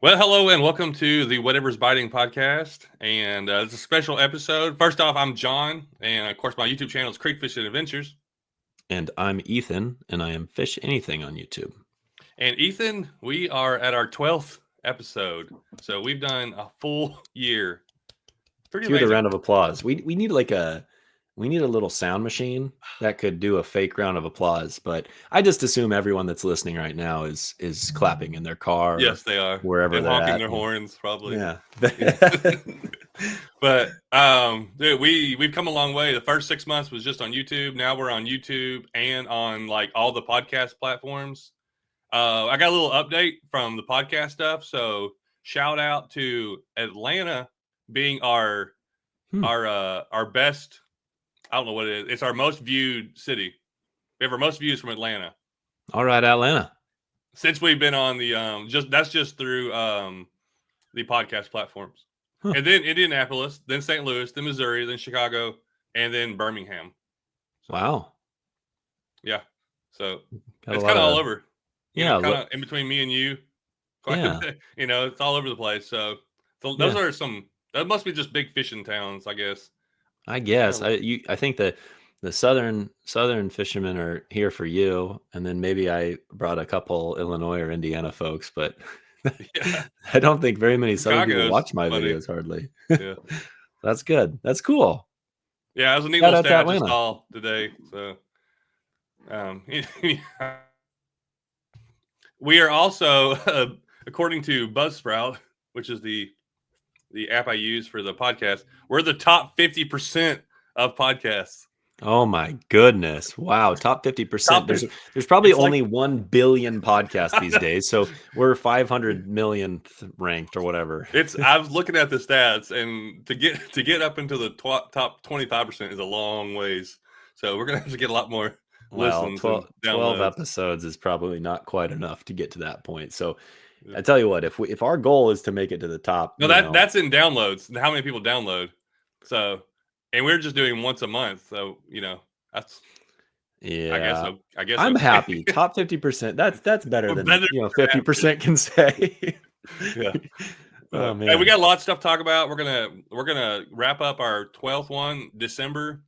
Well, hello and welcome to the Whatever's Biting podcast. And it's a special episode. First off, I'm John, and of course, my YouTube channel is Creek Fishing Adventures. And I'm Ethan, and I am Fish Anything on YouTube. And Ethan, we are at our 12th episode, so we've done a full year. Pretty Cue the amazing. round of applause. We need a little sound machine that could do a fake round of applause. But I just assume everyone that's listening right now is clapping in their car. Yes, they are. Wherever And they're honking at. their horns, probably. Yeah. But dude, we've come a long way. The first 6 months was just on YouTube. Now we're on YouTube and on like all the podcast platforms. I got a little update from the podcast stuff. So shout out to Atlanta being our best. I don't know what it is. It's our most viewed city. We have our most views from Atlanta. All right, Atlanta. Since we've been on the just through the podcast platforms. Huh. And then Indianapolis, then St. Louis, then Missouri, then Chicago, and then Birmingham. Wow. Yeah. So Got it's kind of all over. Yeah. Kind of in between me and you. Yeah. It's all over the place. So those are some. That must be just big fishing towns, I guess. I guess I think that the southern fishermen are here for you, and then maybe I brought a couple Illinois or Indiana folks, but Yeah. I don't think very many southern people Chicago's watch my funny. videos hardly. Yeah. That's good. That's cool. Yeah, it was a neat Shout little out to stat I just Atlanta. saw today. So we are also according to Buzzsprout, which is the app I use for the podcast, we're the top 50% of podcasts. Oh my goodness. Wow. Top 50%. There's probably only 1 billion podcasts these days. So we're 500 millionth ranked or whatever. I was looking at the stats, and to get up into the top 25% is a long ways. So we're going to have to get a lot more listens. 12 episodes is probably not quite enough to get to that point. So I tell you what, if our goal is to make it to the top. No, that's in downloads. How many people download? So, and we're just doing once a month. So, that's, yeah, I guess I'm happy. Top 50%. That's better than 50% can say. Yeah. Oh man. Hey, we got a lot of stuff to talk about. We're gonna wrap up our 12th one, December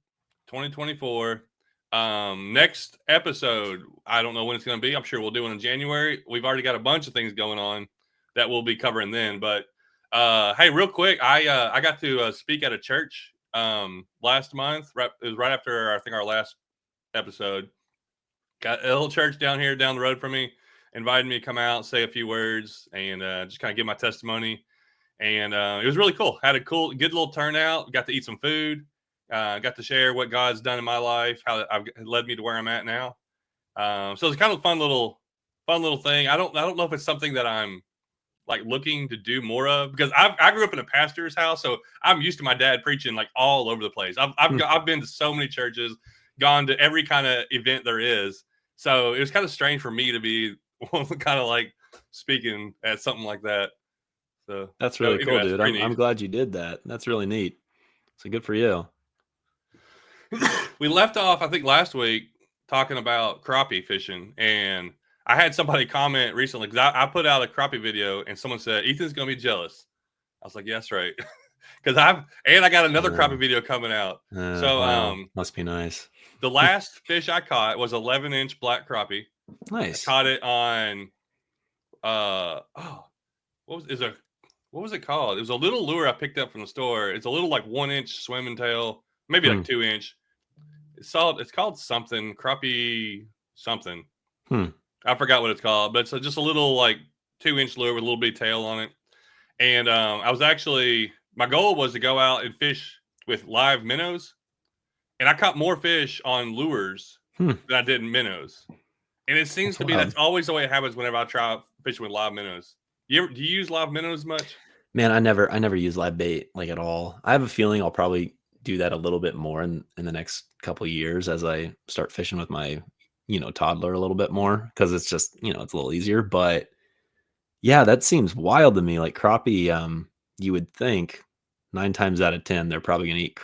2024. Next episode, I don't know when it's going to be. I'm sure we'll do it in January. We've already got a bunch of things going on that we'll be covering then. But hey, real quick, I got to speak at a church last month. It was right after I think our last episode. Got a little church down the road from me. Invited me to come out, say a few words, and just kind of give my testimony. And it was really cool. Had a good little turnout. Got to eat some food. Got to share what God's done in my life, how I've led me to where I'm at now. So it's kind of a fun little thing. I don't know if it's something that I'm like looking to do more of, because I grew up in a pastor's house, so I'm used to my dad preaching like all over the place. I've been to so many churches, gone to every kind of event there is. So it was kind of strange for me to be kind of like speaking at something like that. So that's really cool, dude. I'm glad you did that. That's really neat. So good for you. We left off, I think, last week talking about crappie fishing, and I had somebody comment recently because I put out a crappie video, and someone said Ethan's gonna be jealous. I was like, yes, right, because I got another crappie video coming out. Wow. Must be nice. The last fish I caught was 11-inch black crappie. Nice. I caught it on what was it called? It was a little lure I picked up from the store. It's a little like 1-inch swimming tail, maybe like 2-inch. It's called something, crappie something. I forgot what it's called, but it's just a little like 2-inch lure with a little bitty tail on it. And my goal was to go out and fish with live minnows, and I caught more fish on lures than I did in minnows. And it seems to be that's always the way it happens whenever I try fishing with live minnows. Do you use live minnows much? Man, I never use live bait like at all. I have a feeling I'll probably do that a little bit more in the next couple of years as I start fishing with my, toddler a little bit more, because it's just, it's a little easier. But yeah, that seems wild to me. Like crappie, you would think 9 times out of 10 they're probably gonna eat,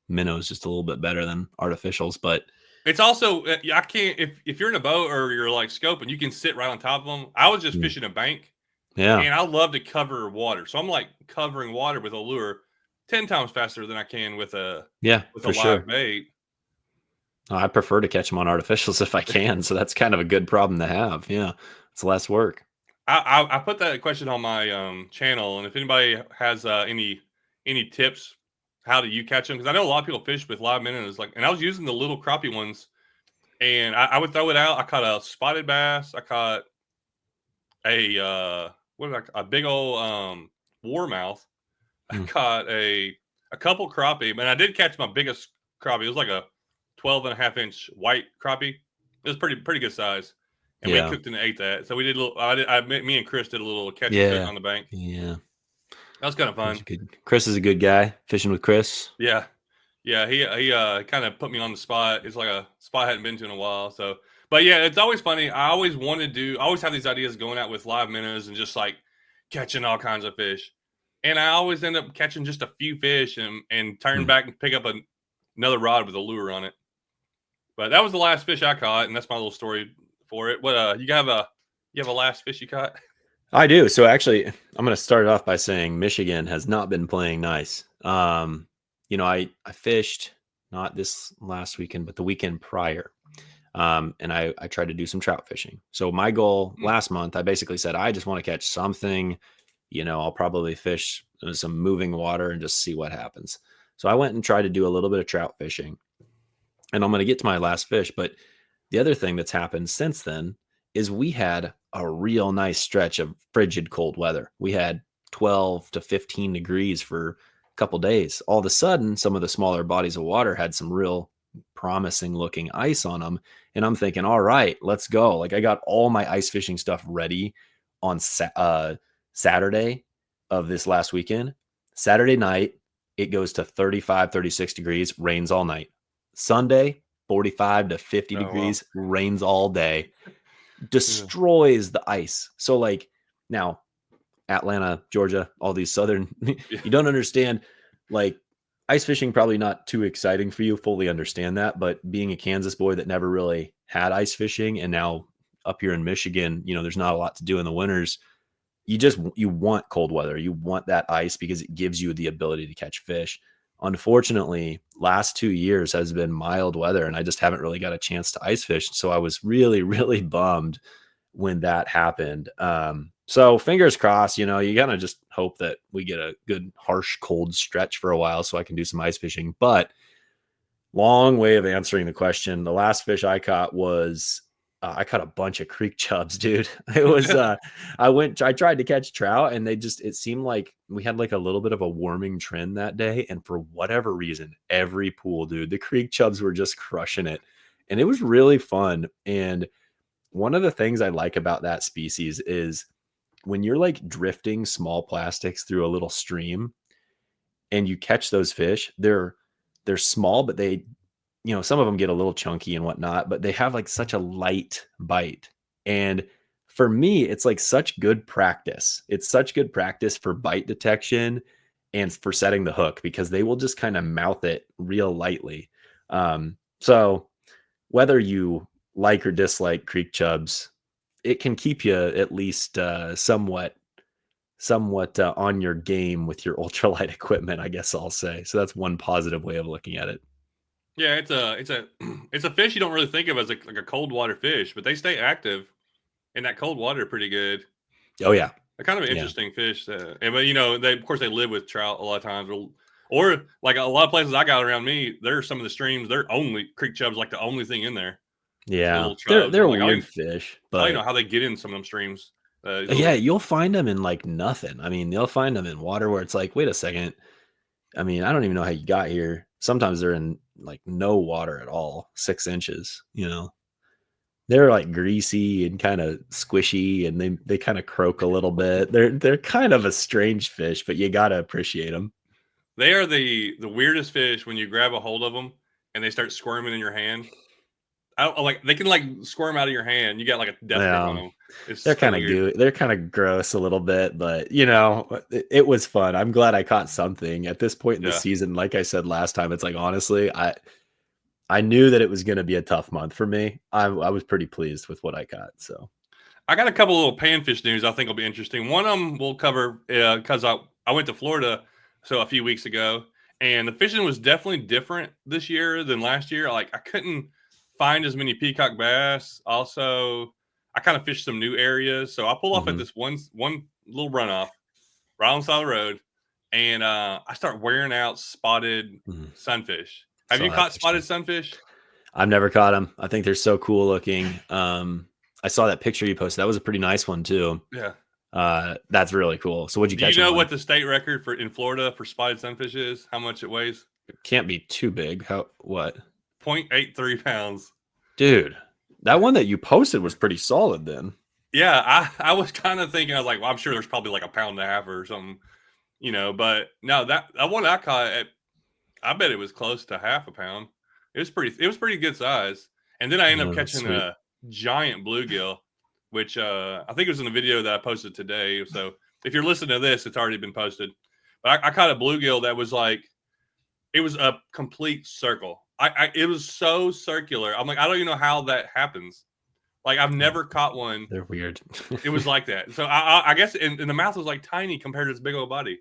minnows just a little bit better than artificials. But it's also, I can't, if you're in a boat or you're like scoping, you can sit right on top of them. I was just fishing a bank, Yeah. and I love to cover water. So I'm like covering water with a lure 10 times faster than I can Yeah, with a for live sure. bait. I prefer to catch them on artificials if I can, so that's kind of a good problem to have. Yeah, it's less work. I put that question on my channel, and if anybody has any tips, how do you catch them? Because I know a lot of people fish with live minnows, like, and I was using the little crappie ones, and I would throw it out. I caught a spotted bass. I caught a what was a big old warmouth. I Mm, caught a couple crappie, and I did catch my biggest crappie. It was like a 12.5 inch white crappie. It was pretty good size, and we yeah, cooked and ate that. So we did a little. Me and Chris did a little catch and cook yeah, on the bank. yeah. That was kind of He's fun. a good. Chris is a good guy. Fishing with Chris. Yeah, yeah. He kind of put me on the spot. It's like a spot I hadn't been to in a while. So, but yeah, it's always funny. I always wanted to. I always have these ideas going out with live minnows and just like catching all kinds of fish. And I always end up catching just a few fish and turn Mm. back and pick up another rod with a lure on it. But that was the last fish I caught, and that's my little story for it. What you have a last fish you caught? I do. So actually, I'm going to start off by saying Michigan has not been playing nice. I fished not this last weekend, but the weekend prior. And I tried to do some trout fishing. So my goal Hmm. last month, I basically said, I just want to catch something. I'll probably fish some moving water and just see what happens. So I went and tried to do a little bit of trout fishing. And I'm going to get to my last fish. But the other thing that's happened since then is we had a real nice stretch of frigid cold weather. We had 12 to 15 degrees for a couple days. All of a sudden, some of the smaller bodies of water had some real promising looking ice on them. And I'm thinking, all right, let's go. Like I got all my ice fishing stuff ready on Saturday of this last weekend. Saturday night, it goes to 35, 36 degrees, rains all night. Sunday, 45 to 50 Oh wow. degrees, rains all day, Yeah. destroys the ice. So, like, now, Atlanta, Georgia, all these southern, Yeah. you don't understand. Like, ice fishing probably not too exciting for you. Fully understand that. But being a Kansas boy that never really had ice fishing and now up here in Michigan, there's not a lot to do in the winters. You want cold weather. You want that ice because it gives you the ability to catch fish. Unfortunately, last 2 years has been mild weather and I just haven't really got a chance to ice fish. So I was really, really bummed when that happened. So fingers crossed, you gotta just hope that we get a good harsh cold stretch for a while so I can do some ice fishing. But long way of answering the question. The last fish I caught was I caught a bunch of creek chubs, dude. It was I tried to catch trout and it seemed like we had like a little bit of a warming trend that day. And for whatever reason, every pool, dude, the creek chubs were just crushing it. And it was really fun. And one of the things I like about that species is when you're like drifting small plastics through a little stream and you catch those fish, they're small, but some of them get a little chunky and whatnot, but they have like such a light bite. And for me, it's like such good practice. It's such good practice for bite detection and for setting the hook because they will just kind of mouth it real lightly. So whether you like or dislike creek chubs, it can keep you at least somewhat on your game with your ultralight equipment, I guess I'll say. So that's one positive way of looking at it. Yeah, it's a fish you don't really think of as like a cold water fish, but they stay active in that cold water pretty good. Oh yeah. They're kind of an Yeah. interesting fish. But they of course they live with trout a lot of times, or like a lot of places I got around me. There are some of the streams. They're only creek chubs, like the only thing in there. The Yeah. little They're chubs. And they're I'm like, weird fish, I don't even know but how they get in some of them streams. These yeah, little, you'll find them in like nothing. I mean, they'll find them in water where it's like, wait a second. I mean, I don't even know how you got here. Sometimes they're in like no water at all, 6 inches. They're like greasy and kind of squishy and they kind of croak a little bit. They're kind of a strange fish, but you gotta appreciate them. they are the weirdest fish when you grab a hold of them and they start squirming in your hand. I don't like they can like squirm out of your hand. You got like a death grip on Yeah. them. It's They're so kind of weird. goo. They're kind of gross a little bit, but it was fun. I'm glad I caught something at this point in the Yeah. season. Like I said last time, it's like honestly, I knew that it was going to be a tough month for me. I was pretty pleased with what I got. So I got a couple little panfish news I think will be interesting. One of them we'll cover because I went to Florida a few weeks ago, and the fishing was definitely different this year than last year. Like I couldn't find as many peacock bass. Also, I kind of fished some new areas, so I pull off at Mhm. this one little runoff right on the side of the road, and I start wearing out spotted Mhm. sunfish. Have you Saw that caught picture. spotted sunfish? I've never caught them. I think they're so cool looking. I saw that picture you posted. That was a pretty nice one too. Yeah. That's really cool. So what'd you Do you catch them know on? what the state record for in Florida for spotted sunfish is? How much it weighs? It can't be too big. How what? 0.83 pounds. Dude, that one that you posted was pretty solid then. Yeah, I was kind of thinking, I was like, well, I'm sure there's probably like a pound and a half or something, but no, that one I caught at, I bet it was close to half a pound. It was pretty good size. And then I ended up Oh, that's catching sweet. a giant bluegill, which I think it was in the video that I posted today. So if you're listening to this, it's already been posted. But I caught a bluegill that was like, it was a complete circle. It was so circular. I'm like, I don't even know how that happens. Like I've never caught one. They're weird. It was like that. So I guess, and the mouth was like tiny compared to its big old body.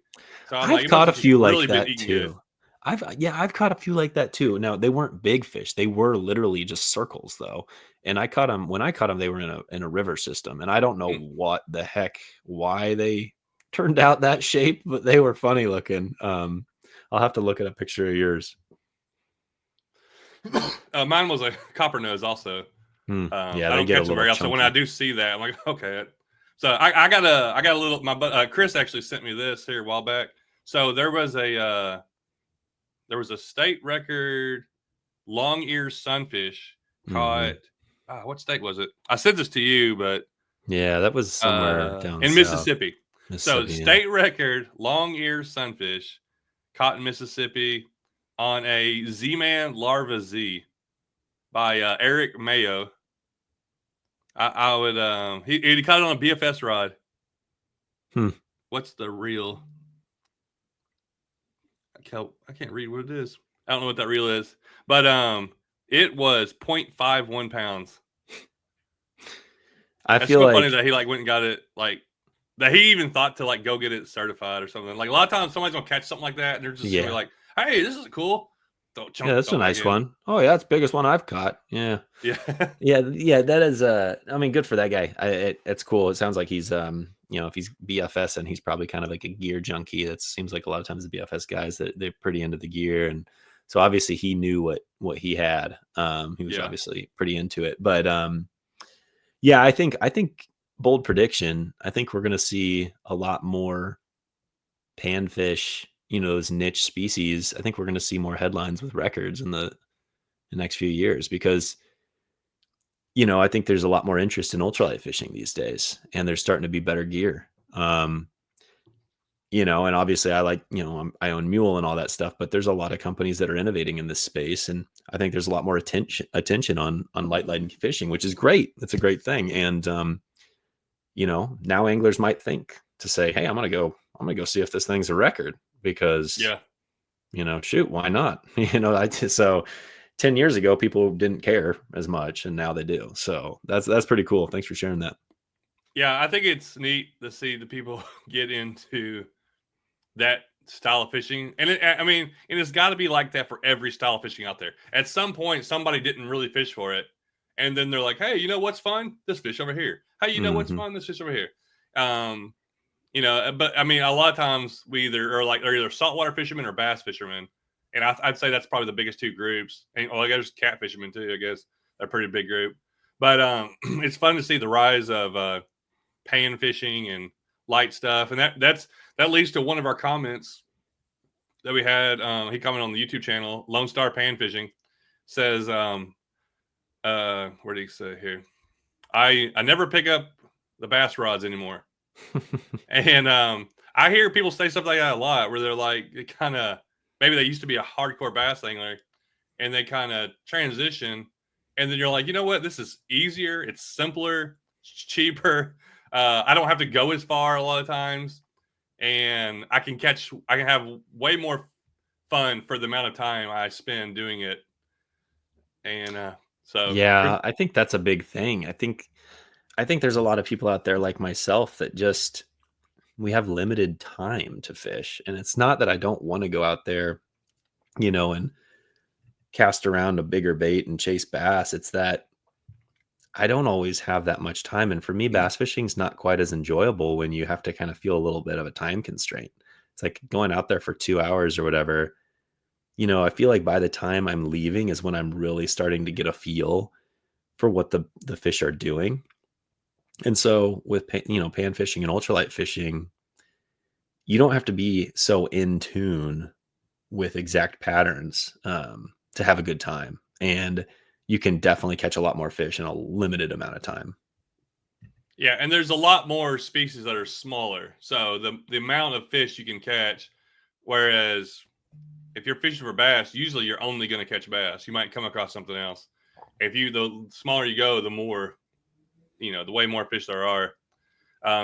So I'm like, I've it must caught a have few like really been that eating good. too. I've caught a few like that too. Now they weren't big fish; they were literally just circles though. And I caught them when I caught them. They were in a river system, and I don't know Hmm. what the heck why they turned out that shape, but they were funny looking. I'll have to look at a picture of yours. Mine was a copper nose also. Yeah, I they don't get a catch them little very often. So when I chunky. do see that, I'm like, okay. So I got a little. Chris actually sent me this here a while back. So there was a state record long ear sunfish caught. Hmm. What state was it? I said this to you, but Yeah, that was somewhere down in south, Mississippi. So Mississippi. Yeah. state record long ear sunfish caught in Mississippi on a Z-Man Larva Z by Eric Mayo. I would he caught it on a BFS rod. Hmm. What's the reel? I can't read what it is. I don't know what that reel is, but it was 0.51 pounds. I That's feel so funny like that he like went and got it, like that he even thought to like go get it certified or something. Like a lot of times somebody's gonna catch something like that and they're just gonna be yeah. like, "Hey, this is cool." Don't Yeah, chunk, that's a throw it back nice in. one. Oh yeah, that's the biggest one I've caught. Yeah. Yeah, Yeah, that is I mean, good for that guy. It's cool. It sounds like he's if he's BFS and he's probably kind of like a gear junkie. That seems like a lot of times the BFS guys that they're pretty into the gear, and so obviously he knew what he had. He was yeah, obviously pretty into it. But yeah, I think bold prediction. I think we're gonna see a lot more panfish, those niche species. I think we're gonna see more headlines with records in the next few years because I think there's a lot more interest in ultralight fishing these days, and there's starting to be better gear. And obviously I like, I own Mule and all that stuff, but there's a lot of companies that are innovating in this space. And I think there's a lot more attention on light fishing, which is great. That's a great thing. And, now anglers might think to say, hey, I'm going to go see if this thing's a record because, yeah. shoot, why not? So 10 years ago, people didn't care as much, and now they do. So that's pretty cool. Thanks for sharing that. Yeah, I think it's neat to see the people get into that style of fishing. And I mean, and it's got to be like that for every style of fishing out there. At some point, somebody didn't really fish for it. And then they're like, hey, you know what's fun? This fish over here. Hey, you know what's Hmm. fun? This fish over here. Um, but I mean, a lot of times we are either saltwater fishermen or bass fishermen. And I'd say that's probably the biggest two groups. And I guess there's cat fishermen too, I guess. They're a pretty big group. But it's fun to see the rise of pan fishing and light stuff. And that leads to one of our comments that we had. He commented on the YouTube channel, Lone Star Pan Fishing, says, where did he say here? I never pick up the bass rods anymore. And I hear people say stuff like that a lot, where they're like, it kind of maybe they used to be a hardcore bass angler, and they kind of transition, and then you're like, you know what? This is easier. It's simpler. It's cheaper. I don't have to go as far a lot of times, and I can have way more fun for the amount of time I spend doing it. And so, Yeah, I think that's a big thing. I think there's a lot of people out there like myself that just we have limited time to fish. And it's not that I don't want to go out there, and cast around a bigger bait and chase bass. It's that I don't always have that much time. And for me, bass fishing is not quite as enjoyable when you have to kind of feel a little bit of a time constraint. It's like going out there for 2 hours or whatever. I feel like by the time I'm leaving is when I'm really starting to get a feel for what the fish are doing. And so with pan fishing and ultralight fishing, you don't have to be so in tune with exact patterns to have a good time. And you can definitely catch a lot more fish in a limited amount of time. Yeah, and there's a lot more species that are smaller. So the amount of fish you can catch, whereas if you're fishing for bass, usually you're only going to catch bass. You might come across something else. The smaller you go, the more, the way more fish there are.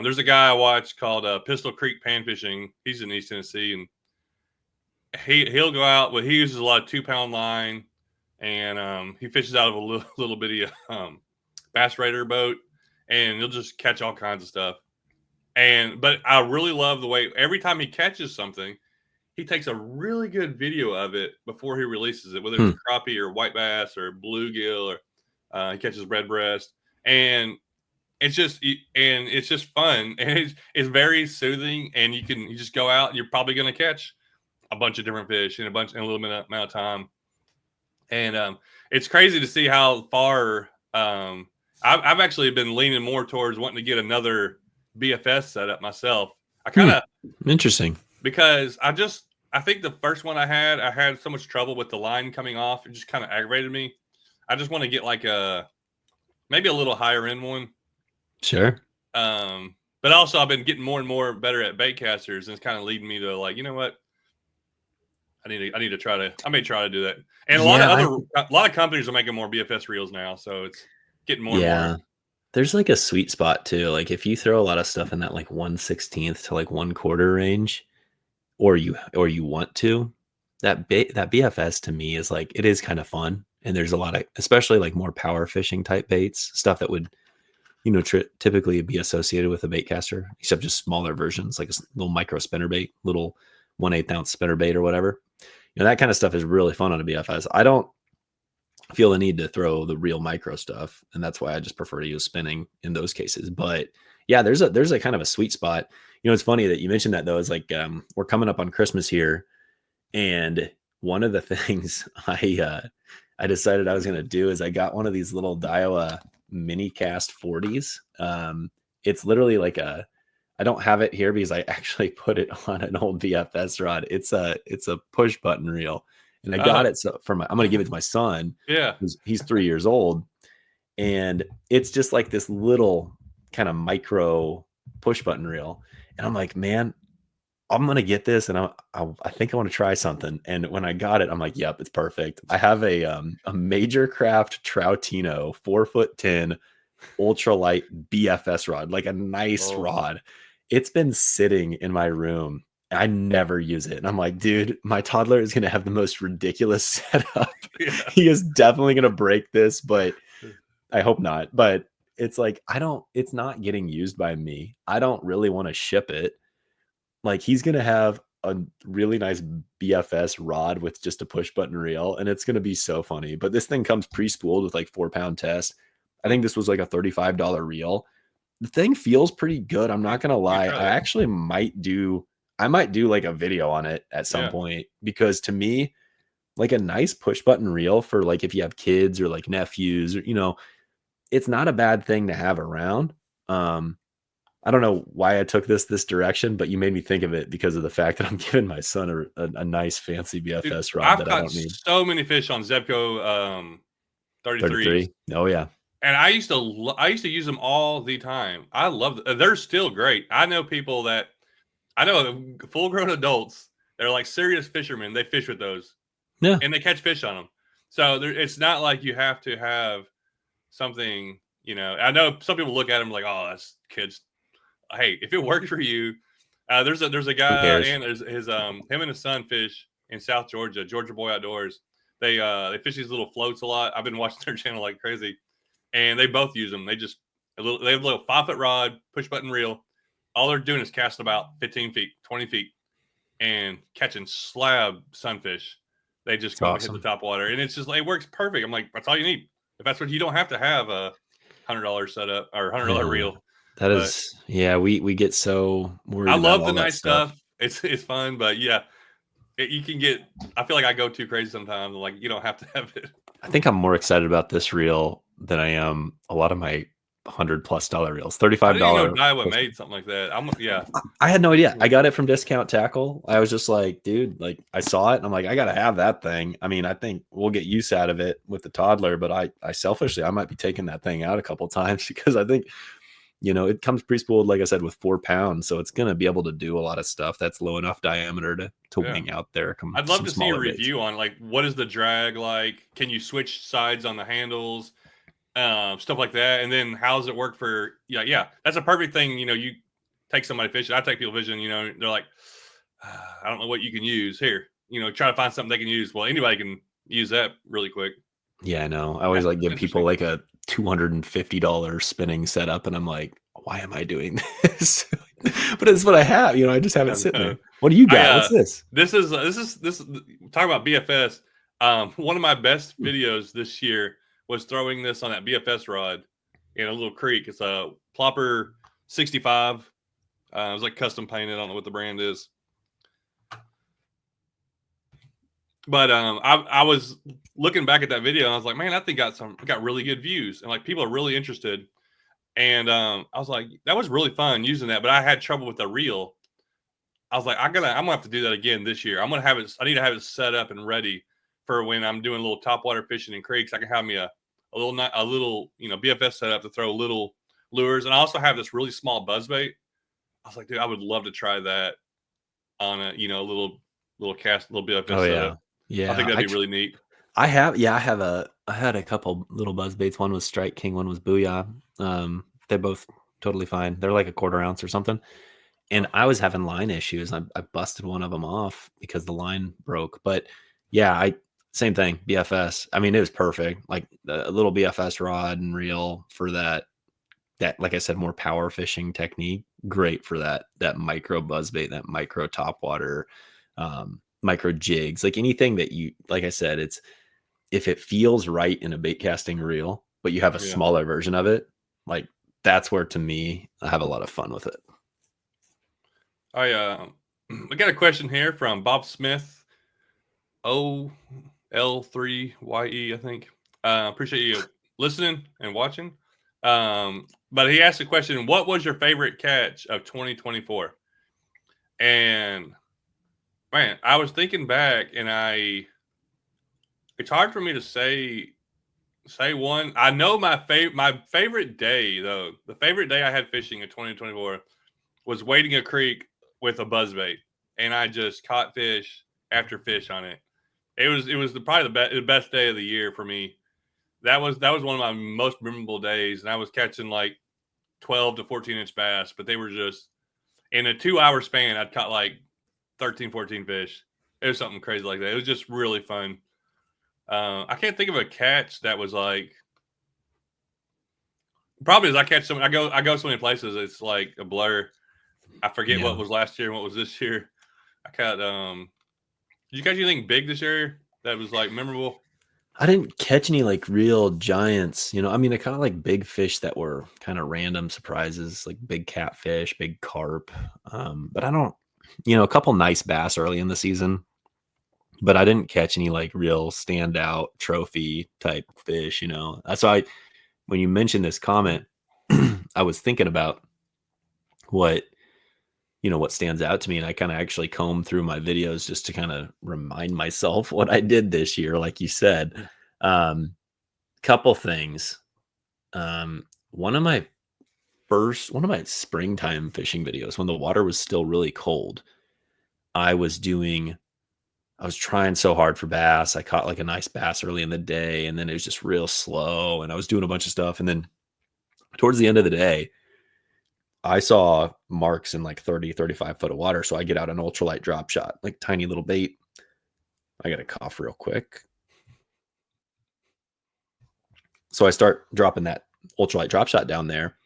There's a guy I watch called Pistol Creek Pan Fishing. He's in East Tennessee, and he'll go out. Well, he uses a lot of 2-pound line, and he fishes out of a little bitty bass raider boat, and he'll just catch all kinds of stuff. But I really love the way every time he catches something, he takes a really good video of it before he releases it, whether it's crappie or white bass or bluegill, or he catches redbreast, and it's just fun, and it's very soothing, and you just go out and you're probably going to catch a bunch of different fish in a little bit amount of time, and it's crazy to see how far. I've actually been leaning more towards wanting to get another BFS set up myself. I kind of interesting because I think the first one I had so much trouble with the line coming off. It just kind of aggravated me. I just want to get like maybe a little higher end one. Sure. But also I've been getting more and more better at bait casters, and it's kind of leading me to like, you know what? I may try to do that. And a lot of companies are making more BFS reels now, so it's getting more and more. There's like a sweet spot too. Like if you throw a lot of stuff in that like 1/16 to like 1/4 range, or you want to, that BFS to me is like, it is kind of fun. And there's a lot of, especially like more power fishing type baits, stuff that would, typically be associated with a bait caster, except just smaller versions, like a little micro spinner bait, little 1/8 ounce spinner bait or whatever. That kind of stuff is really fun on a BFS. I don't feel the need to throw the real micro stuff, and that's why I just prefer to use spinning in those cases. But yeah, there's a kind of a sweet spot. It's funny that you mentioned that though. Is like we're coming up on Christmas here, and one of the things I decided I was going to do is I got one of these little Daiwa mini cast 40s. It's literally like I don't have it here because I actually put it on an old BFS rod. It's a push button reel, and I got it I'm going to give it to my son. Yeah, he's 3 years old, and it's just like this little kind of micro push button reel. And I'm like, man, I'm going to get this, and I think I want to try something. And when I got it, I'm like, yep, it's perfect. I have a Major Craft Troutino 4'10" ultralight BFS rod, like a nice rod. It's been sitting in my room. I never use it. And I'm like, dude, my toddler is going to have the most ridiculous setup. Yeah. He is definitely going to break this, but I hope not. But it's like, it's not getting used by me. I don't really want to ship it. Like, he's going to have a really nice BFS rod with just a push button reel, and it's going to be so funny. But this thing comes pre-spooled with like 4-pound test. I think this was like a $35 reel. The thing feels pretty good. I'm not going to lie. I actually might do like a video on it at some point, because to me, like a nice push button reel for like, if you have kids or like nephews, or, it's not a bad thing to have around. I don't know why I took this direction, but you made me think of it because of the fact that I'm giving my son a nice fancy BFS rod that I don't need. So many fish on Zebco 33s. Oh yeah. And I used to use them all the time. I love them. They're still great. I know full grown adults. They're like serious fishermen. They fish with those. Yeah. And they catch fish on them. So it's not like you have to have something, I know some people look at them like, oh, that's kids. Hey, if it works for you, there's a guy, and there's him and his son fish in South Georgia, Georgia Boy Outdoors. They fish these little floats a lot. I've been watching their channel like crazy, and they both use them. They just They have a little 5-foot rod, push button reel. All they're doing is casting about 15 feet, 20 feet, and catching slab sunfish. They just It's come up and hit the awesome. top water, and it's just it works perfect. I'm like, that's all you need. If that's what you don't have to have a $100 setup or $100 Yeah, reel, that but is. Yeah, we get so I worried about love the all that nice stuff. stuff. It's fun, but yeah, you can get. I feel like I go too crazy sometimes. Like you don't have to have it. I think I'm more excited about this reel than I am a lot of my $100+ reels. $35 I didn't even know Daiwa plus. made something like that. Yeah. I had no idea. I got it from Discount Tackle. I was just like, dude, like I saw it and I'm like, I gotta have that thing. I mean, I think we'll get use out of it with the toddler, but I selfishly I might be taking that thing out a couple times because I think, it comes pre-spooled, like I said, with 4 pounds. So it's gonna be able to do a lot of stuff that's low enough diameter to Yeah. wing out there I'd love some to see a smaller baits. review on like what is the drag like? Can you switch sides on the handles? Stuff like that. And then how does it work for yeah. That's a perfect thing. You take somebody fishing. I take people fishing, they're like, I don't know what you can use here. Try to find something they can use. Well, anybody can use that really quick. Yeah, I know. I always That's like give people interesting. like a $250 spinning setup, and I'm like, why am I doing this? But it's what I have. I just have it I sitting know. there. What do you I got? What's this? this is talking about BFS. One of my best Hmm. videos this year was throwing this on that BFS rod in a little creek. It's a Plopper 65. It was like custom painted. I don't know what the brand is, but I was looking back at that video and I was like, man, that thing got really good views and like people are really interested. And I was like, that was really fun using that, but I had trouble with the reel. I was like, I'm gonna have to do that again this year. I need to have it set up and ready for when I'm doing a little topwater fishing in creeks. I can have me a little BFS set up to throw little lures, and I also have this really small buzzbait. I was like, dude, I would love to try that on a little cast, little BFS Oh yeah, setup. I think yeah. that'd be really neat. I had a couple little buzz baits. One was Strike King. One was Booyah. They're both totally fine. They're like a quarter ounce or something. And I was having line issues. I busted one of them off because the line broke. But yeah, same thing. BFS. I mean, it was perfect. Like a little BFS rod and reel for that like I said, more power fishing technique. Great for that micro buzzbait, that micro topwater, micro jigs, like anything that like I said, it's if it feels right in a bait casting reel, but you have a Yeah. smaller version of it, like that's where to me I have a lot of fun with it. I got a question here from Bob Smith, OL3YE, I think. Appreciate you listening and watching. But he asked the question, what was your favorite catch of 2024? And man, I was thinking back and it's hard for me to say one. I know my favorite day though. The favorite day I had fishing in 2024 was wading a creek with a buzzbait, and I just caught fish after fish on it. It was probably the best day of the year for me. That was one of my most memorable days, and I was catching like 12 to 14-inch bass, but they were just in a 2-hour span. I'd caught like 13, 14 fish. It was something crazy like that. It was just really fun. I can't think of a catch that was like. Probably as I catch so I go so many places. It's like a blur. I forget Yeah. what was last year and what was this year. I caught. Did you catch anything big this year that was like memorable? I didn't catch any like real giants, I mean, I kind of like big fish that were kind of random surprises, like big catfish, big carp. But I don't, a couple nice bass early in the season, but I didn't catch any like real standout trophy type fish. That's why when you mentioned this comment, I was thinking about what, what stands out to me. And I kind of actually combed through my videos just to kind of remind myself what I did this year, like you said. Um, Couple things. One of my springtime fishing videos when the water was still really cold, I was trying so hard for bass. I caught like a nice bass early in the day, and then it was just real slow, and I was doing a bunch of stuff. And then towards the end of the day, I saw marks in like 30, 35 foot of water. So I get out an ultralight drop shot, like tiny little bait. I got to cough real quick. So I start dropping that ultralight drop shot down there.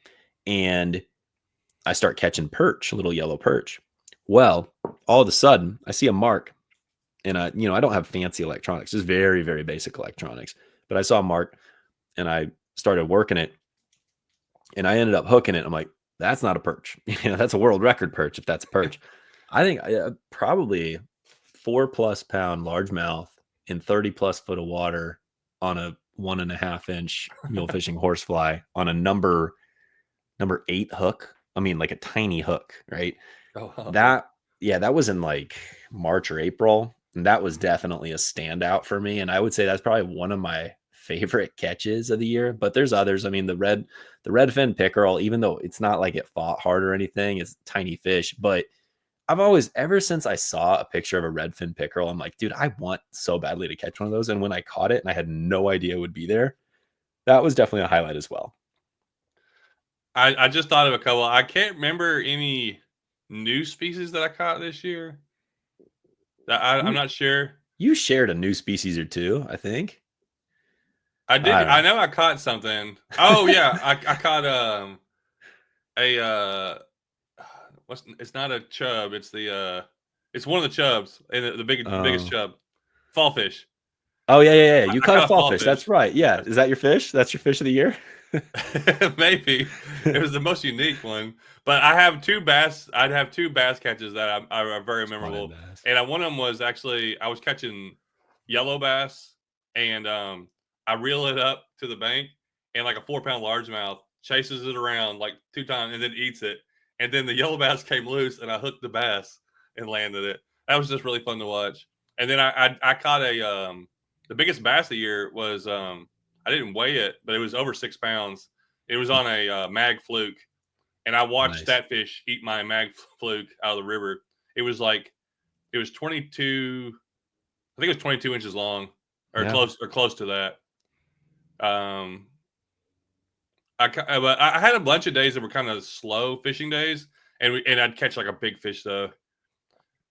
and I start catching perch, a little yellow perch. Well, all of a sudden, I see a mark, and I don't have fancy electronics, just very, very basic electronics. But I saw a mark, and I started working it, and I ended up hooking it. I'm like, that's not a perch. That's a world record perch if that's a perch. I think probably 4+ pound largemouth in 30+ foot of water on a 1.5 inch mule fishing horsefly on a number 8 hook. I mean, like a tiny hook, right? Oh, wow. That was in like March or April. And that was definitely a standout for me. And I would say that's probably one of my favorite catches of the year. But there's others. I mean, the redfin pickerel, even though it's not like it fought hard or anything, it's tiny fish. But I've always, ever since I saw a picture of a redfin pickerel, I'm like, dude, I want so badly to catch one of those. And when I caught it and I had no idea it would be there, that was definitely a highlight as well. I just thought of a couple. I can't remember any new species that I caught this year. I'm not sure. You shared a new species or two, I think. I did. I know I caught something. Oh yeah, I caught it's not a chub. It's one of the chubs and the biggest chub, fall fish. Oh yeah. You I caught a caught fall fish. That's right. Yeah. Is that your fish? That's your fish of the year? Maybe it was the most unique one, but I have two bass. I'd have two bass catches that are very memorable, and one of them was actually I was catching yellow bass, and I reel it up to the bank, and like a 4-pound largemouth chases it around like 2 times and then eats it, and then the yellow bass came loose, and I hooked the bass and landed it. That was just really fun to watch. And then I caught the biggest bass of the year was I didn't weigh it, but it was over 6 pounds. It was on a mag fluke, and I watched that fish eat my mag fluke out of the river. It was 22. I think it was 22 inches long, or close to that. I had a bunch of days that were kind of slow fishing days, and I'd catch like a big fish though.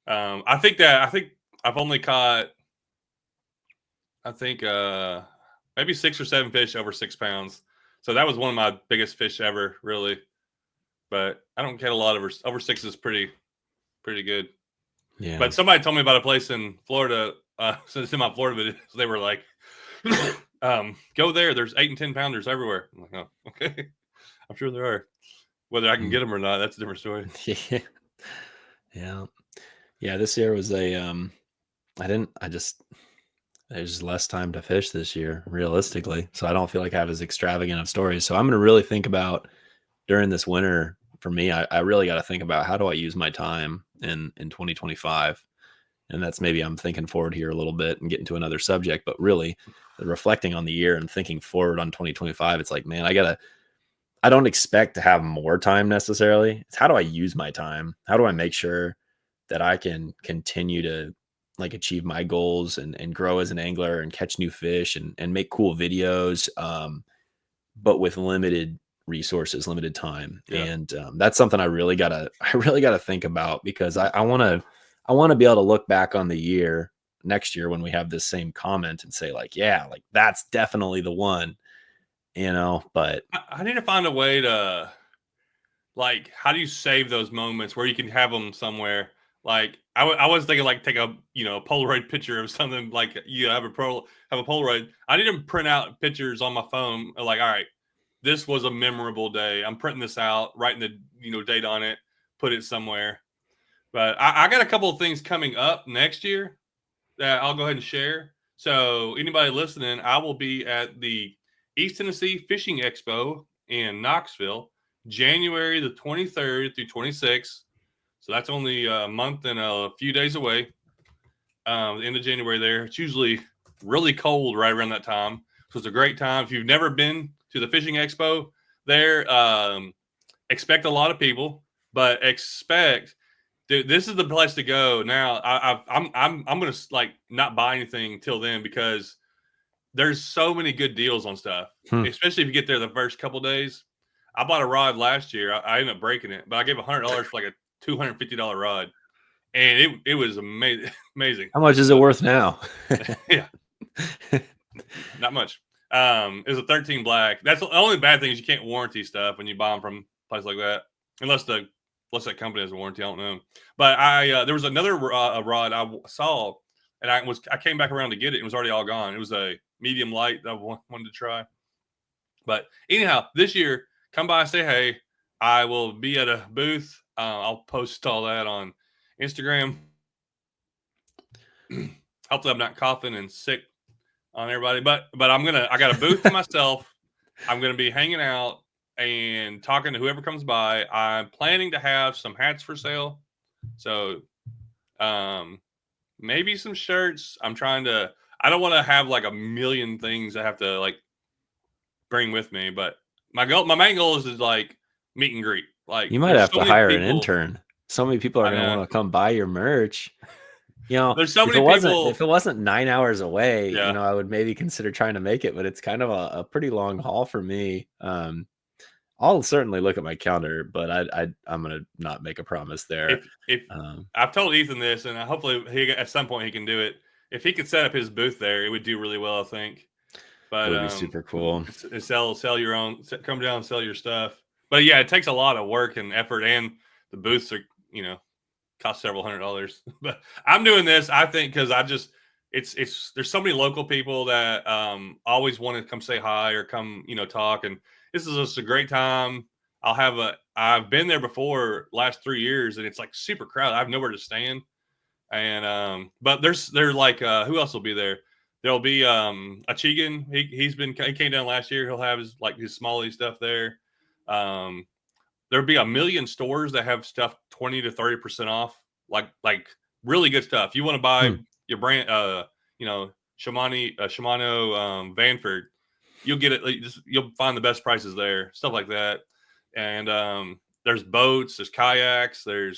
I think I've only caught maybe 6 or 7 fish over 6 pounds. So that was one of my biggest fish ever, really. But I don't get a lot over 6 is pretty good. Yeah. But somebody told me about a place in Florida. Since in my Florida videos, they were like, "Go there. There's 8 and 10 pounders everywhere." I'm like, "Oh, okay. I'm sure there are. Whether I can get them or not, that's a different story." Yeah. This year was there's less time to fish this year, realistically. So I don't feel like I have as extravagant of stories. So I'm going to really think about during this winter. For me, I really got to think about how do I use my time in 2025. And that's maybe I'm thinking forward here a little bit and getting to another subject, but really reflecting on the year and thinking forward on 2025. It's like, man, I don't expect to have more time necessarily. It's how do I use my time? How do I make sure that I can continue to like achieve my goals and grow as an angler and catch new fish and make cool videos, but with limited resources, limited time. Yeah. And that's something I really gotta think about, because I want to be able to look back on the year next year when we have this same comment and say like, yeah, like that's definitely the one, but I need to find a way to, like, how do you save those moments where you can have them somewhere? Like I was thinking like take a Polaroid picture of something, like you have a Polaroid. I need to print out pictures on my phone. Like, all right, this was a memorable day. I'm printing this out, writing the date on it, put it somewhere. But I got a couple of things coming up next year that I'll go ahead and share. So anybody listening, I will be at the East Tennessee Fishing Expo in Knoxville, January the 23rd through 26th. So that's only a month and a few days away. The end of January there. It's usually really cold right around that time. So it's a great time. If you've never been to the Fishing Expo there, expect a lot of people, but dude, this is the place to go. Now I'm gonna like not buy anything till then, because there's so many good deals on stuff, especially if you get there the first couple days. I bought a rod last year. I ended up breaking it, but I gave $100 for like a $250 rod, and it was amazing. How much is it worth now? Yeah, not much. It was a 13 black. That's the only bad thing is you can't warranty stuff when you buy them from place like that, unless that company has a warranty. I don't know. But there was another rod I saw, and I came back around to get it. It was already all gone. It was a medium light that I wanted to try. But anyhow, this year, come by, say hey. I will be at a booth. I'll post all that on Instagram. Hopefully, I'm not coughing and sick on everybody. But I got a booth to myself. I'm gonna be hanging out and talking to whoever comes by. I'm planning to have some hats for sale. So maybe some shirts. I don't want to have like a million things I have to like bring with me, but my main goal is like meet and greet. Like you might there's have so to many hire an people. intern. So many people are going to want to come buy your merch. There's so if many people. If it wasn't 9 hours away, Yeah. I would maybe consider trying to make it, but it's kind of a pretty long haul for me. I'll certainly look at my calendar, but I'm going to not make a promise there. If I've told Ethan this, and hopefully at some point he can do it. If he could set up his booth there, it would do really well, I think. But it would be super cool. Sell your own, come down and sell your stuff. But yeah, it takes a lot of work and effort, and the booths are, cost several $100s. But I'm doing this, I think, because there's so many local people that always want to come say hi or come, talk, and this is just a great time. I've been there before last 3 years, and it's like super crowded. I have nowhere to stand, and but they're like who else will be there? There'll be Achigan. He came down last year. He'll have his Smalley stuff there. There'll be a million stores that have stuff 20 to 30% off, like really good stuff. You want to buy your brand, Shimano Vanford, you'll get it. You'll find the best prices there, stuff like that. And there's boats, there's kayaks, and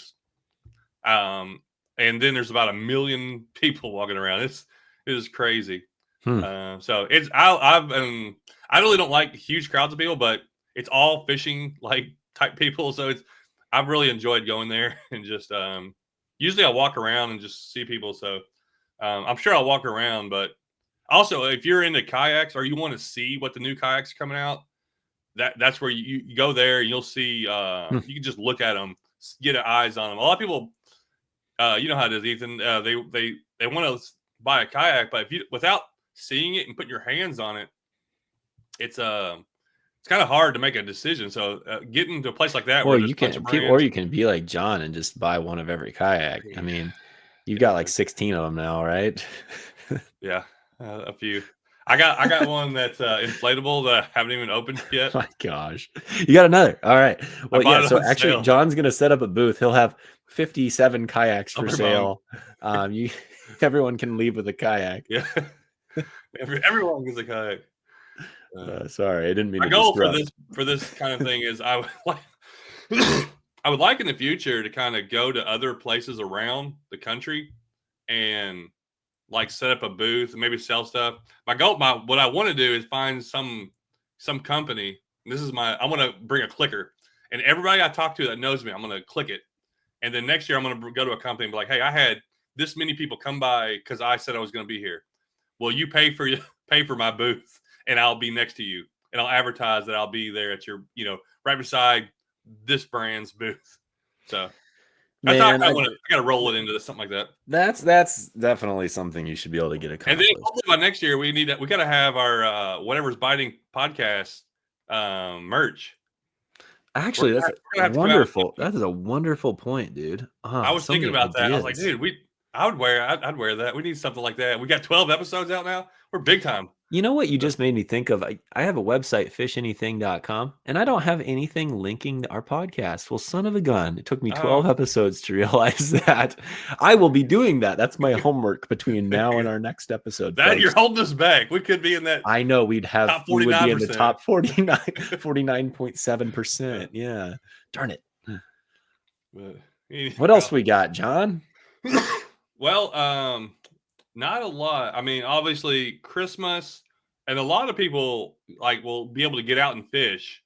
then there's about 1 million people walking around. It is crazy. So I really don't like huge crowds of people, but it's all fishing type people. So I've really enjoyed going there, and just usually I walk around and just see people. So I'm sure I'll walk around, but also if you're into kayaks or you want to see what the new kayaks are coming out, that's where you go there and you'll see, you can just look at them, get eyes on them. A lot of people, you know how it is, Ethan, they want to buy a kayak, but without seeing it and putting your hands on it, it's kind of hard to make a decision. So getting to a place like that, or where you can be like John and just buy one of every kayak. I mean, you've got like 16 of them now, right? Yeah, a few. I got one that's inflatable that I haven't even opened yet. My gosh, you got another. All right. Well, yeah. So actually, sale. John's gonna set up a booth. He'll have 57 kayaks for sale. Everyone can leave with a kayak. Yeah, everyone gets a kayak. Sorry, I didn't mean. My goal for this kind of thing is I would like in the future to kind of go to other places around the country and set up a booth and maybe sell stuff. What I want to do is find some company. I want to bring a clicker, and everybody I talk to that knows me, I'm going to click it. And then next year I'm going to go to a company and be like, hey, I had this many people come by because I said I was going to be here. Well, you pay for my booth, and I'll be next to you, and I'll advertise that I'll be there at your, right beside this brand's booth. So I got to roll it into something like that. That's definitely something you should be able to get accomplished. And then hopefully by next year we got to have our Whatever's Biting podcast merch. Actually, that's wonderful. That is a wonderful point, dude. I was thinking about that. I was like, dude, I'd wear that. We need something like that. We got 12 episodes out now. We're big time. You know what you just made me think of? I have a website, fishanything.com, and I don't have anything linking to our podcast. Well, son of a gun. It took me 12 episodes to realize that. I will be doing that. That's my homework between now and our next episode. You're holding us back. We could be in that. I know we would be in the top 49.7%. Yeah. Darn it. What else we got, John? Well, not a lot. I mean, obviously Christmas, and a lot of people will be able to get out and fish.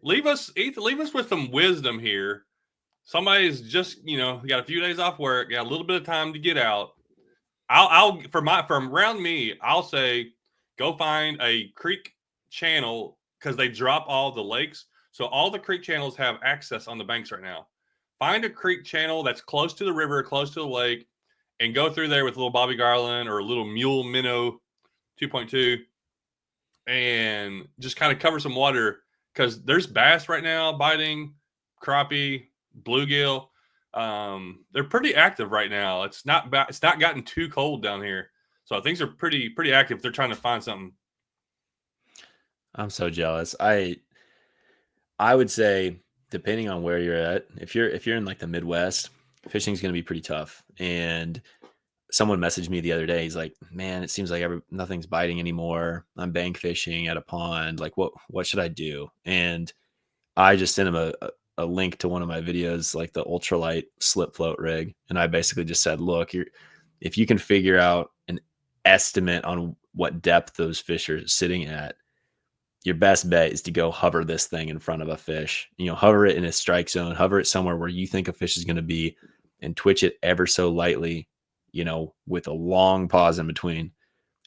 Leave us with some wisdom here. Somebody's just, got a few days off work, got a little bit of time to get out. From around me, I'll say, go find a creek channel, because they drop all the lakes. So all the creek channels have access on the banks right now. Find a creek channel that's close to the river, close to the lake, and go through there with a little Bobby Garland or a little mule minnow 2.2 and just kind of cover some water because there's bass right now biting, crappie, bluegill. They're pretty active right now. It's not gotten too cold down here, so things are pretty active. They're trying to find something. I'm so jealous. I would say, depending on where you're at, if you're in like the Midwest, fishing is going to be pretty tough. And someone messaged me the other day. He's like, "Man, it seems like nothing's biting anymore. I'm bank fishing at a pond. Like, what should I do?" And I just sent him a link to one of my videos, like the ultralight slip float rig, and I basically just said, "Look, if you can figure out an estimate on what depth those fish are sitting at, your best bet is to go hover this thing in front of a fish. Hover it in a strike zone, hover it somewhere where you think a fish is going to be, and twitch it ever so lightly, with a long pause in between.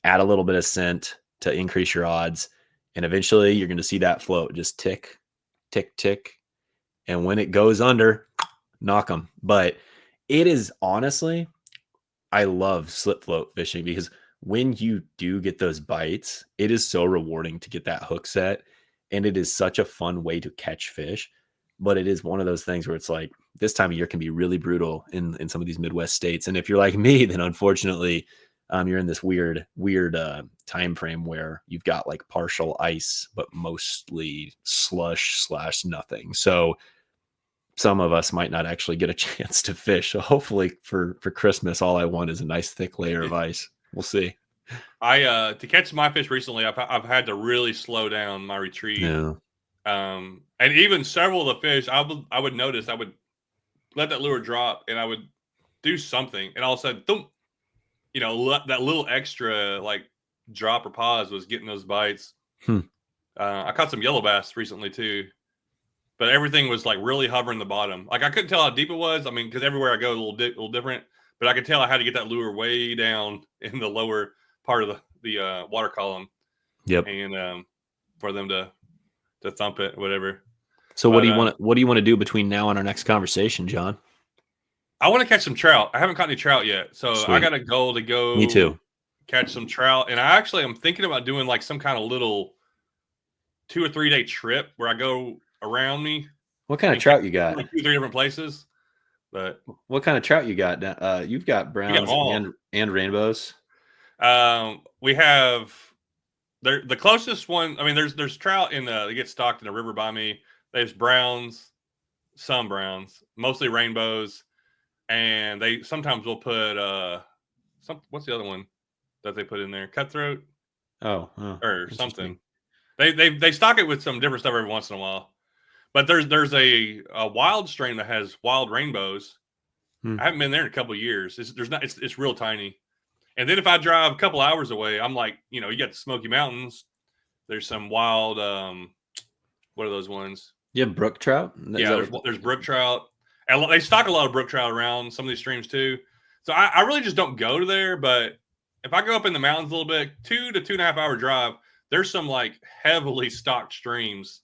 Add a little bit of scent to increase your odds, and eventually you're going to see that float just tick, tick, tick. And when it goes under, knock them. But it is honestly, I love slip float fishing because when you do get those bites, it is so rewarding to get that hook set. And it is such a fun way to catch fish. But it is one of those things where it's like this time of year can be really brutal in some of these Midwest states. And if you're like me, then unfortunately, you're in this weird time frame where you've got like partial ice, but mostly slush / nothing. So some of us might not actually get a chance to fish. So hopefully for Christmas, all I want is a nice thick layer of ice. We'll see. I to catch my fish recently, I've had to really slow down my retrieve. Yeah. And even several of the fish, I would notice I would let that lure drop and I would do something, and all of a sudden, thump, that little extra like drop or pause was getting those bites. I caught some yellow bass recently too, but everything was like really hovering the bottom. Like I couldn't tell how deep it was. I mean, because everywhere I go, a little different. But I could tell I had to get that lure way down in the lower part of the water column. Yep. And for them to thump it, whatever. So what do you want to do between now and our next conversation, John? I want to catch some trout. I haven't caught any trout yet, so Sweet. I got a goal to go. Me too. Catch some trout, and I actually am thinking about doing like some kind of little 2 or 3 day trip where I go around me. What kind of trout you got? Like 2 or 3 different places. But what kind of trout you got? You've got browns and rainbows. We have the closest one. I mean, there's trout they get stocked in a river by me. There's browns, some browns, mostly rainbows, and they sometimes will put what's the other one that they put in there? Cutthroat. Oh, or something. They stock it with some different stuff every once in a while. But there's a wild strain that has wild rainbows. I haven't been there in a couple of years. It's real tiny. And then if I drive a couple hours away, I'm like, you got the Smoky Mountains. There's some wild what are those ones? You have brook trout? There's brook trout. And they stock a lot of brook trout around some of these streams too. So I really just don't go to there. But if I go up in the mountains a little bit, 2 to 2.5 hour drive, there's some like heavily stocked streams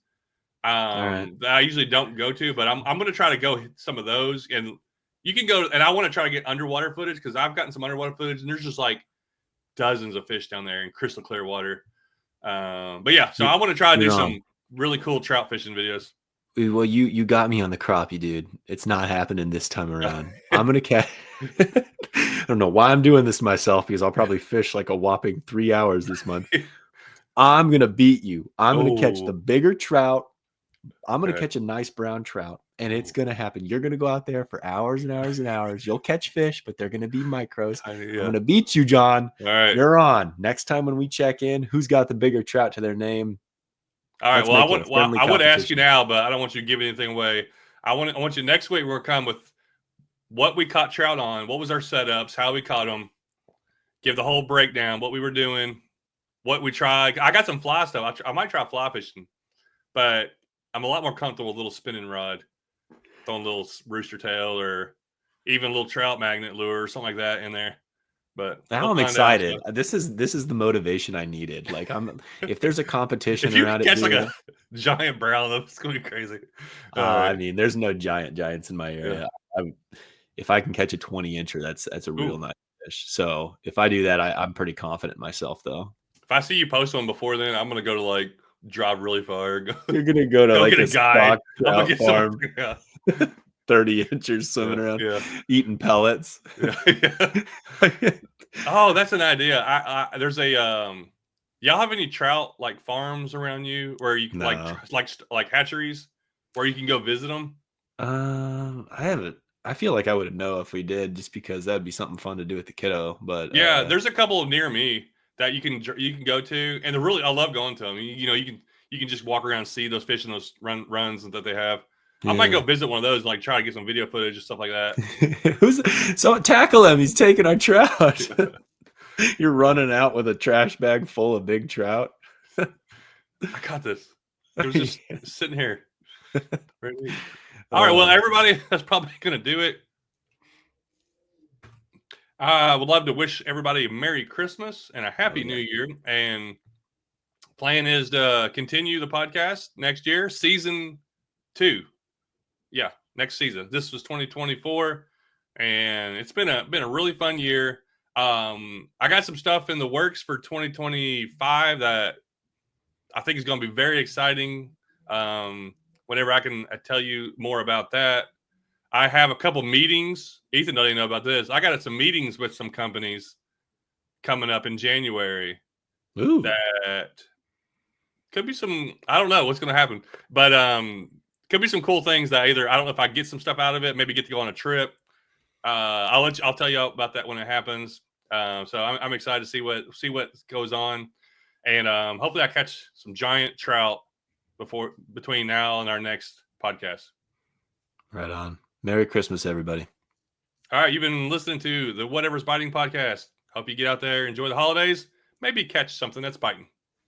that I usually don't go to. But I'm going to try to go hit some of those. And you can go, and I want to try to get underwater footage because I've gotten some underwater footage, and there's just like dozens of fish down there in crystal clear water. But yeah, so I want to try to do some really cool trout fishing videos. Well, you got me on the crappie, dude. It's not happening this time around. I'm gonna catch. I don't know why I'm doing this myself because I'll probably fish like a whopping 3 hours this month. I'm gonna beat you. I'm gonna catch the bigger trout. I'm gonna catch a nice brown trout, and it's gonna happen. You're gonna go out there for hours and hours and hours. You'll catch fish, but they're gonna be micros. I'm gonna beat you, John. All right, you're on. Next time when we check in, who's got the bigger trout to their name? All right. Well, I would ask you now, but I don't want you to give anything away. I want you next week. We're come with what we caught trout on. What was our setups? How we caught them? Give the whole breakdown. What we were doing. What we tried. I got some fly stuff. I might try fly fishing, but I'm a lot more comfortable with a little spinning rod, throwing a little rooster tail or even a little trout magnet lure or something like that in there. but Now we'll I'm find out. excited. So. This is the motivation I needed. Like if there's a competition If you around it, catch like dude. a giant brown, it's gonna be crazy. All I right. mean, there's no giants in my Yeah. area. If I can catch a 20-incher, that's a real Ooh. nice fish. So if I do that, I'm pretty confident in myself, though. If I see you post one before then, I'm gonna go to like drive really far. Go, You're gonna go to go like get a a guide. stock I'm gonna trout get some. farm, Yeah. 30-inchers swimming Yeah. around, Yeah. eating pellets. Yeah. Yeah. Oh, that's an idea. There's a y'all have any trout like farms around you where you like No. like hatcheries where you can go visit them? I haven't. I feel like I would know if we did, just because that'd be something fun to do with the kiddo. But Yeah, there's a couple near me that you can go to, and they're really I love going to them. You know, you can just walk around and see those fish in those runs that they have. I might go yeah. visit one of those and like try to get some video footage and stuff like that. So tackle him. He's taking our trout. You're running out with a trash bag full of big trout. I got this. It was just sitting here. All right, well, Uh, everybody, that's probably going to do it. I would love to wish everybody a Merry Christmas and a Happy New Year. And plan is to continue the podcast next year, season 2. Yeah, next season. This was 2024, and it's been a really fun year. I got some stuff in the works for 2025 that I think is going to be very exciting. Whenever I can tell you more about that. I have a couple meetings. Ethan doesn't even know about this. I got some meetings with some companies coming up in January ooh. that could be some. I don't know what's going to happen, but could be some cool things that either I don't know if I get some stuff out of it. Maybe get to go on a trip. I'll tell you about that when it happens. So I'm excited to see what goes on, and hopefully I catch some giant trout between now and our next podcast. Right on. Merry Christmas, everybody. All right, you've been listening to the Whatever's Biting podcast. Hope you get out there, enjoy the holidays, maybe catch something that's biting.